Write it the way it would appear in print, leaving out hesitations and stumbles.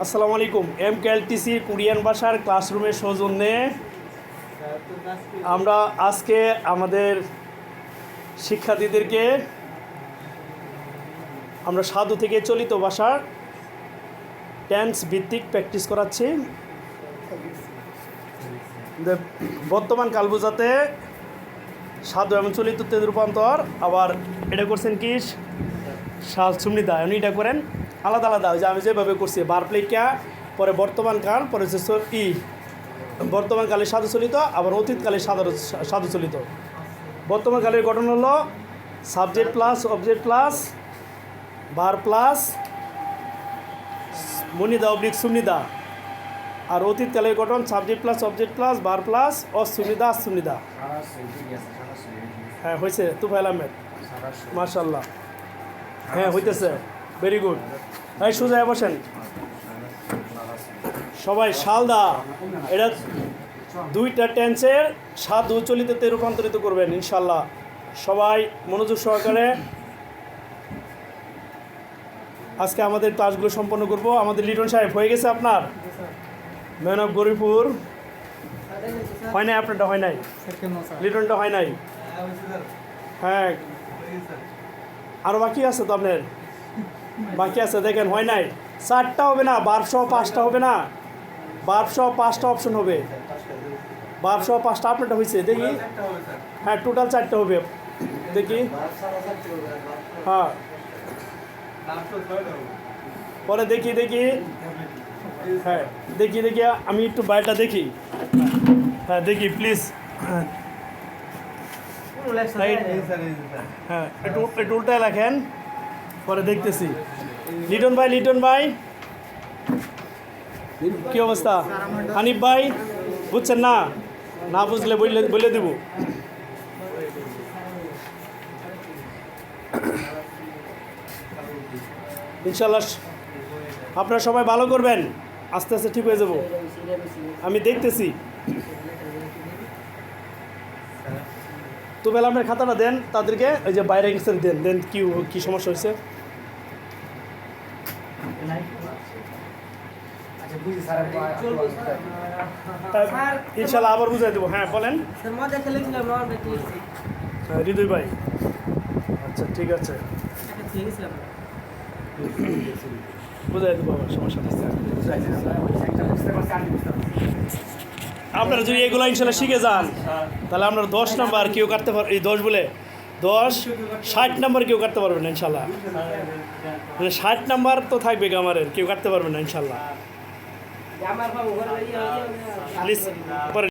আসসালামু আলাইকুম। MKLTC Korean ভাষার ক্লাসরুমের সৌজন্যে আমরা আজকে আমাদের শিক্ষার্থীদেরকে আমরা সাধু থেকে চলিত ভাষার টেন্স ভিত্তিক প্র্যাকটিস করাচ্ছি। বর্তমান কাল বোঝাতে সাধু এবং চলিততে রূপান্তর। আবার এটা করছেন কি সাল সুমনিদা, উনি এটা করেন আলাদা আলাদা, যে আমি যেভাবে করছি বারপ্লেকা, পরে বর্তমান কাল, পরে হচ্ছে বর্তমানকালে সাধু চলিত, আবার অতীতকালে সাধু চলিত। বর্তমানকালের গঠন হলো সাবজেক্ট প্লাস অবজেক্ট প্লাস বার প্লাস মনিদা অবলিক সুমনিদা। আর অতীতকালের গঠন সাবজেক্ট প্লাস অবজেক্ট প্লাস বার প্লাস অসুমিদা সুমিদা। হ্যাঁ হয়েছে, তুফাইল আহমেদ, মাশাল্লাহ। হ্যাঁ হইতেছে, ভেরি গুড। হ্যাঁ সোজা বসেন সবাই। শালদা এটা দুইটা টেন্সের সাধু চলিততে রূপান্তরিত করবেন ইনশাল্লাহ। সবাই মনোযোগ সহকারে আজকে আমাদের ক্লাসগুলো সম্পন্ন করব। আমাদের লিটন সাহেব হয়ে গেছে আপনার ম্যান অফ গরিপুর? হয় নাই আপনারটা? হয় নাই, লিটনটা হয় নাই। হ্যাঁ আরও বাকি আছে তো আপনার, বাকি আছে দেখেন, হয় নাই। 4টা হবে না, 1205টা হবে না, 1205টা অপশন হবে। 1205টা আপনারটা হয়েছে দেখি। হ্যাঁ টোটাল 4টা হবে দেখি। হ্যাঁ পরে দেখি হ্যাঁ দেখি আমি একটু বাইরেটা দেখি। হ্যাঁ দেখি প্লিজ। হ্যাঁ একটু উল্টায় রাখেন, পরে দেখতেছি। লিটন ভাই কি অবস্থা? হানিফ ভাই বুঝছেন না? না বুঝলে বলে দেব। ইনশাল্লাহ আপনারা সবাই ভালো করবেন, আস্তে আস্তে ঠিক হয়ে যাব, আমি দেখতেছি। তো বেলা আপনার খাতাটা দেন তাদেরকে, ওই যে বাইরে গেছেন দেন কি সমস্যা হয়েছে। ইনশাল্লাহ আবার বুঝাই দেবো। হ্যাঁ বলেন হৃদয় ভাই। আচ্ছা ঠিক আছে, বুঝাই দেবো, সমস্যা নেই। আপনারা যদি এগুলো ইনশাল্লাহ শিখে যান তাহলে আপনার 10 নাম্বার কেউ কাটতে পারবে, এই 10 বলে 60 নাম্বার কেউ কাটতে পারবে না ইনশাল্লাহ। মানে 60 নাম্বার তো থাকবে গ্রামারের, কেউ কাটতে পারবে না ইনশাল্লাহ। প্লিজ